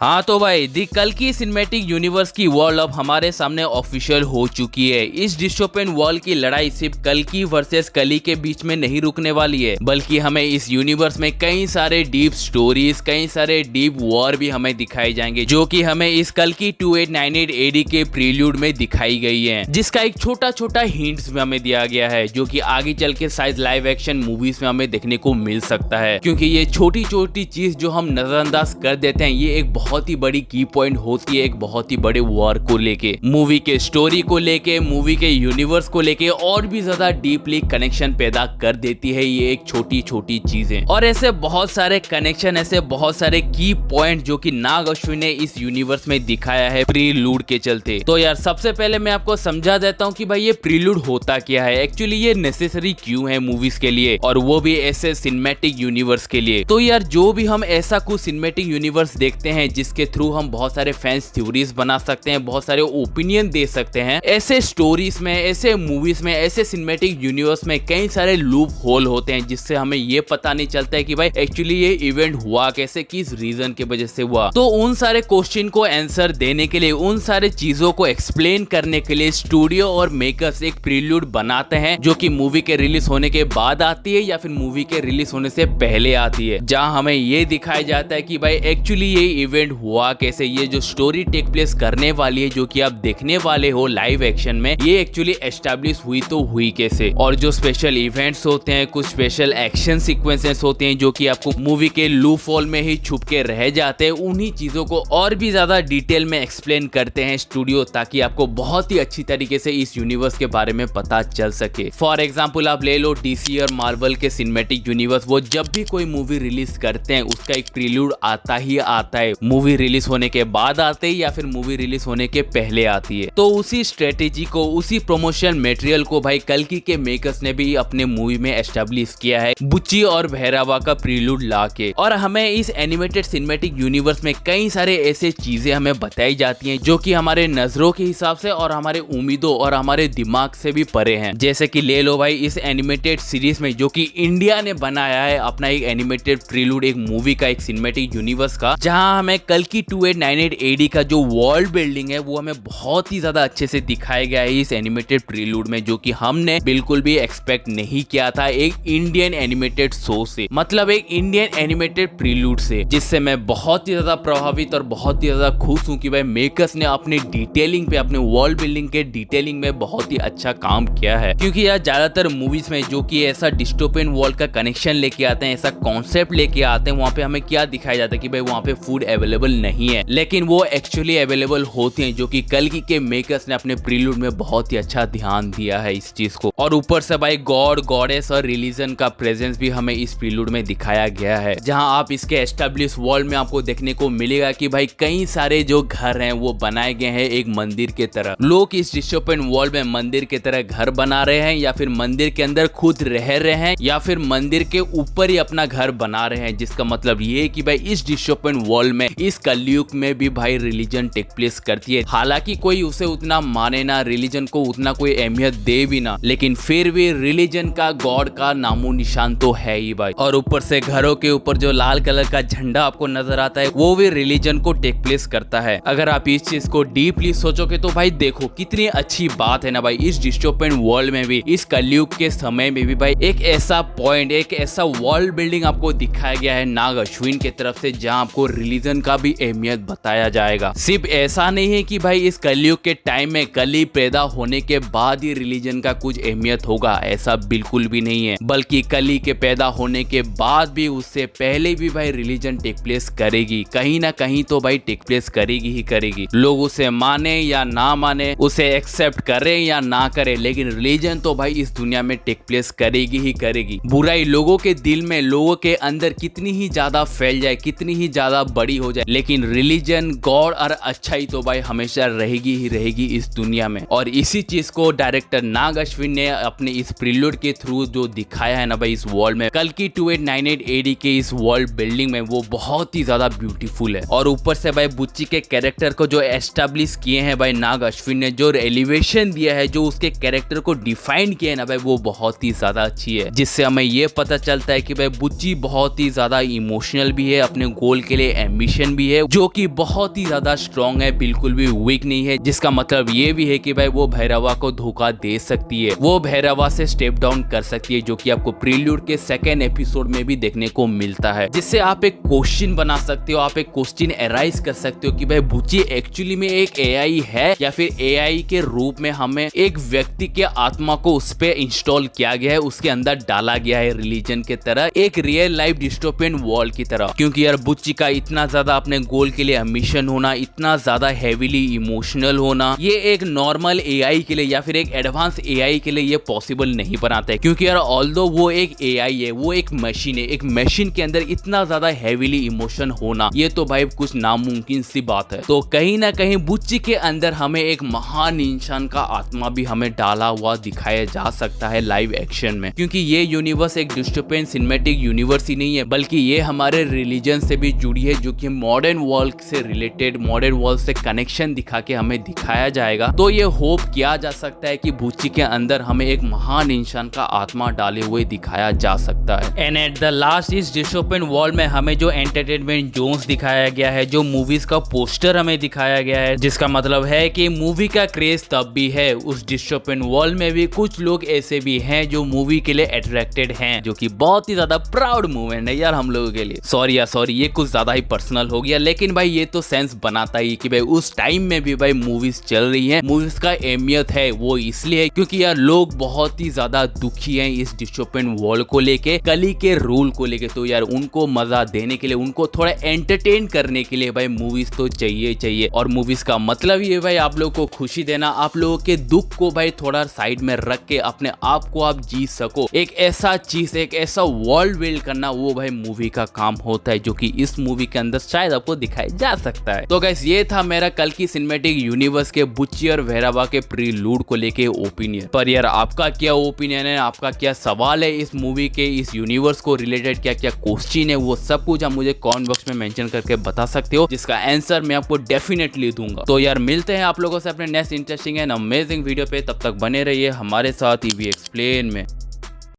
हाँ तो भाई दी कल की सिनेमैटिक यूनिवर्स की वॉल अब हमारे सामने ऑफिशियल हो चुकी है। इस डिस्टोपियन वॉल की लड़ाई सिर्फ कल्कि वर्सेस कली के बीच में नहीं रुकने वाली है, बल्कि हमें इस यूनिवर्स में कई सारे डीप स्टोरीज, कई सारे डीप वॉर भी हमें दिखाए जाएंगे, जो कि हमें इस कल्कि 2898 एडी के प्रील्यूड में दिखाई गई है, जिसका एक छोटा छोटा हिंट्स में हमें दिया गया है, जो कि आगे चल के शायद लाइव एक्शन मूवीज में हमें देखने को मिल सकता है। क्योंकि ये छोटी छोटी चीज जो हम नजरअंदाज कर देते हैं, ये एक बहुत ही बड़ी की पॉइंट होती है एक बहुत ही बड़े वॉर को लेके, मूवी के स्टोरी को लेके, मूवी के यूनिवर्स को लेके और भी ज्यादा डीपली कनेक्शन पैदा कर देती है ये एक छोटी छोटी चीजें। और ऐसे बहुत सारे कनेक्शन, ऐसे बहुत सारे की पॉइंट जो कि नाग अश्विन ने इस यूनिवर्स में दिखाया है प्रीलूड के चलते। तो यार सबसे पहले मैं आपको समझा देता हूँ कि भाई ये प्रीलूड होता क्या है, एक्चुअली ये नेसेसरी क्यों है मूवीज के लिए, और वो भी ऐसे सिनेमैटिक यूनिवर्स के लिए। तो यार जो भी हम ऐसा कुछ सिनेमैटिक यूनिवर्स देखते हैं जिसके थ्रू हम बहुत सारे फैंस थ्योरीज बना सकते हैं, बहुत सारे ओपिनियन दे सकते हैं, ऐसे स्टोरीज में, ऐसे मूवीज में, ऐसे सिनेमैटिक यूनिवर्स में कई सारे लूप होल होते हैं, जिससे हमें ये पता नहीं चलता है कि भाई एक्चुअली ये इवेंट हुआ कैसे, किस रीजन की वजह से हुआ। तो उन सारे क्वेश्चन को आंसर देने के लिए, उन सारे चीजों को एक्सप्लेन करने के लिए स्टूडियो और मेकर्स एक प्रील्यूड बनाते हैं, जो कि मूवी के रिलीज होने के बाद आती है या फिर मूवी के रिलीज होने से पहले आती है, जहां हमें ये दिखाया जाता है कि भाई एक्चुअली ये इवेंट हुआ कैसे, ये जो स्टोरी टेक प्लेस करने वाली है, जो कि आप देखने वाले हो लाइव एक्शन में, ये एक्चुअली एस्टैब्लिश हुई तो हुई कैसे। और जो स्पेशल इवेंट्स होते हैं, कुछ स्पेशल एक्शन सीक्वेंसेस होते हैं जो कि आपको मूवी के लूप होल में ही छुप के रह जाते हैं, उन्हीं चीजों को और भी ज्यादा डिटेल में एक्सप्लेन करते हैं स्टूडियो, ताकि आपको बहुत ही अच्छी तरीके से इस यूनिवर्स के बारे में पता चल सके। फॉर एग्जाम्पल आप ले लो डीसी और मार्वल के सिनेमैटिक यूनिवर्स, वो जब भी कोई मूवी रिलीज करते हैं उसका एक प्रील्यूड आता ही आता है, मूवी रिलीज होने के बाद आते ही या फिर मूवी रिलीज होने के पहले आती है। तो उसी स्ट्रेटेजी को, उसी प्रमोशन मटेरियल को भाई कल्कि के मेकर्स ने भी अपने मूवी में एस्टैब्लिश किया है, बुच्ची और भैरवा का प्रील्यूड लाके। और हमें इस एनिमेटेड सिनेमैटिक यूनिवर्स में कई सारे ऐसे चीजें हमें बताई जाती हैं जो कि हमारे नजरों के हिसाब से और हमारे उम्मीदों और हमारे दिमाग से भी परे हैं। जैसे कि ले लो भाई इस एनिमेटेड सीरीज में, जो कि इंडिया ने बनाया है अपना एक एनिमेटेड प्रील्यूड, एक मूवी का, एक सिनेमैटिक यूनिवर्स का, जहां हमें कल्कि 2898 एडी का जो वर्ल्ड बिल्डिंग है वो हमें बहुत ही ज्यादा अच्छे से दिखाया गया है इस एनिमेटेड प्रील्यूड में, जो कि हमने बिल्कुल भी एक्सपेक्ट नहीं किया था एक इंडियन एनिमेटेड शो से, मतलब एक इंडियन एनिमेटेड प्रील्यूड से, जिससे मैं बहुत ही ज्यादा प्रभावित और बहुत ही ज्यादा खुश हूं कि भाई मेकर्स ने अपने डिटेलिंग पे, अपने वर्ल्ड बिल्डिंग के डिटेलिंग में बहुत ही अच्छा काम किया है। क्योंकि यार ज्यादातर मूवीज में जो कि ऐसा डिस्टोपियन वर्ल्ड का कनेक्शन लेके आते हैं, ऐसा कॉन्सेप्ट लेके आते हैं, वहां पे हमें क्या दिखाया जाता है कि भाई वहां पे फूड अवेलेबल नहीं है, लेकिन वो एक्चुअली अवेलेबल होती हैं, जो कि कल्कि के मेकर्स ने अपने प्रील्यूड में बहुत ही अच्छा ध्यान दिया है इस चीज को। और ऊपर से भाई गॉड, गॉडेस और रिलीजन का प्रेजेंस भी हमें इस प्रील्यूड में दिखाया गया है, जहां आप इसके एस्टैब्लिश वर्ल्ड में आपको देखने को मिलेगा कि भाई कई सारे जो घर हैं वो बनाए गए हैं एक मंदिर के तरह। लोग इस डिस्टोपियन वर्ल्ड में मंदिर के तरह घर बना रहे हैं, या फिर मंदिर के अंदर खुद रह रहे हैं, या फिर मंदिर के ऊपर ही अपना घर बना रहे हैं, जिसका मतलब ये है कि भाई इस डिस्टोपियन वर्ल्ड में, इस कलयुग में भी भाई रिलीजन टेक प्लेस करती है। हालांकि कोई उसे उतना माने ना, रिलीजन को उतना कोई अहमियत दे भी ना, लेकिन फिर भी रिलीजन का, गॉड का नामो निशान तो है ही भाई। और ऊपर से घरों के ऊपर जो लाल कलर का झंडा आपको नजर आता है वो भी रिलीजन को टेक प्लेस करता है। अगर आप इस चीज को डीपली सोचोगे तो भाई देखो कितनी अच्छी बात है ना भाई, इस डिस्टोपियन वर्ल्ड में भी, इस कलयुग के समय में भी भाई एक ऐसा पॉइंट, एक ऐसा वर्ल्ड बिल्डिंग आपको दिखाया गया है नाग अश्विन की तरफ से, जहां आपको रिलीजन का भी अहमियत बताया जाएगा। सिर्फ ऐसा नहीं है कि भाई इस कलयुग के टाइम में, कली पैदा होने के बाद ही रिलीजन का कुछ अहमियत होगा, ऐसा बिल्कुल भी नहीं है, बल्कि कली के पैदा होने के बाद भी, उससे पहले भी भाई रिलीजन टेक प्लेस करेगी, कहीं ना कहीं तो भाई टेक प्लेस करेगी ही करेगी। लोग उसे माने या ना माने, उसे एक्सेप्ट करे या ना करे, लेकिन रिलीजन तो भाई इस दुनिया में टेक प्लेस करेगी ही करेगी। बुराई लोगों के दिल में, लोगों के अंदर कितनी ही ज्यादा फैल जाए, कितनी ही ज्यादा बड़ी हो जाए, लेकिन रिलीजन, गॉड और अच्छाई तो भाई हमेशा रहेगी ही रहेगी इस दुनिया में। और इसी चीज को डायरेक्टर नाग अश्विन ने अपने इस प्रील्यूड के थ्रू जो दिखाया है ना भाई इस वर्ल्ड में, कल्कि 2898 एडी के इस वर्ल्ड बिल्डिंग में, वो बहुत ही ज्यादा ब्यूटीफुल है। और ऊपर से भाई बुच्ची के कैरेक्टर को जो एस्टैब्लिश किए हैं भाई नाग अश्विन ने, जो एलिवेशन दिया है, जो उसके कैरेक्टर को डिफाइन किया है ना भाई, वो बहुत ही ज्यादा अच्छी है, जिससे हमें ये पता चलता है कि भाई बुच्ची बहुत ही ज्यादा इमोशनल भी है, अपने गोल के लिए एम्बिशन एनिमेशन भी है जो कि बहुत ही ज्यादा स्ट्रॉन्ग है, बिल्कुल भी वीक नहीं है, जिसका मतलब ये भी है कि भाई वो भैरवा को धोखा दे सकती है, वो भैरवा से स्टेप डाउन कर सकती है, जो कि आपको प्रील्यूड के सेकेंड एपिसोड में भी देखने को मिलता है। जिससे आप एक क्वेश्चन बना सकते हो, आप एक क्वेश्चन एराइज कर सकते हो कि भाई बुच्ची एक्चुअली में एक एआई है या फिर एआई के रूप में हमें एक व्यक्ति के आत्मा को उस पे इंस्टॉल किया गया है, उसके अंदर डाला गया है रिलीजन के तरह, एक रियल लाइफ डिस्टोपियन वर्ल्ड की तरह। क्योंकि यार बुच्ची का इतना ज्यादा अपने गोल के लिए एम्बिशन होना, इतना ज्यादा हेवीली इमोशनल होना, ये एक नॉर्मल एआई के लिए या फिर एक एडवांस एआई के लिए ये पॉसिबल नहीं बनाता है। क्योंकि यार ऑल्दो वो एक एआई है, वो एक मशीन है, एक मशीन के अंदर इतना ज्यादा हेवीली इमोशन होना, ये तो भाई कुछ नामुमकिन सी बात है। तो कहीं ना कहीं बुच्ची के अंदर हमें एक महान इंसान का आत्मा भी हमें डाला हुआ दिखाया जा सकता है लाइव एक्शन में। क्योंकि ये यूनिवर्स एक डिस्टोपियन सिनेमैटिक यूनिवर्स ही नहीं है, बल्कि ये हमारे रिलीजन से भी जुड़ी है, जो कि मॉडर्न वर्ल्ड से रिलेटेड, मॉडर्न वर्ल्ड से कनेक्शन दिखा के हमें दिखाया जाएगा। तो ये होप किया जा सकता है कि बुच्ची के अंदर हमें एक महान इंसान का आत्मा डाले हुए दिखाया जा सकता है। एंड एट द लास्ट इस डिस्टोपियन वर्ल्ड में हमें जो एंटरटेनमेंट जोन्स दिखाया गया है, जो मूवीज का पोस्टर हमें दिखाया गया है, जिसका मतलब है कि मूवी का क्रेज तब भी है, उस डिस्टोपियन वर्ल्ड में भी कुछ लोग ऐसे भी हैं जो मूवी के लिए अट्रैक्टेड हैं, जो कि बहुत ही ज्यादा प्राउड मूवमेंट है यार हम लोगों के लिए। सॉरी ये कुछ ज्यादा ही पर्सनल हो गया, लेकिन भाई ये तो सेंस बनाता ही कि भाई उस टाइम में भी भाई मूवीज चल रही है, मूवीज का अहमियत है वो इसलिए है क्योंकि यार लोग बहुत ही ज्यादा दुखी हैं इस डिस्टोपियन वर्ल्ड को लेके, कली के रूल को लेके। तो यार उनको मजा देने के लिए, उनको थोड़ा एंटरटेन करने के लिए भाई मूवीज तो चाहिए। और मूवीज का मतलब ये भाई आप लोग को खुशी देना, आप लोगों के दुख को भाई थोड़ा साइड में रख के अपने आप को आप जी सको, एक ऐसा चीज, एक ऐसा वर्ल्ड बिल्ड करना, वो भाई मूवी का काम होता है, जो कि इस मूवी के अंदर शायद आपको दिखाया जा सकता है। तो गाइस ये था मेरा कल की सिनेमैटिक यूनिवर्स के बुच्ची और भैरवा के प्रीलूड को लेके ओपिनियन। पर यार आपका क्या ओपिनियन है, आपका क्या सवाल है इस मूवी के, इस यूनिवर्स को रिलेटेड क्या क्या क्वेश्चन है, वो सब कुछ आप मुझे कमेंट बॉक्स में मेंशन करके बता सकते हो, जिसका आंसर मैं आपको डेफिनेटली दूंगा। तो यार मिलते हैं आप लोगों से अपने next interesting and amazing video पे, तब तक बने रहिए हमारे साथ ईवी एक्सप्लेन में।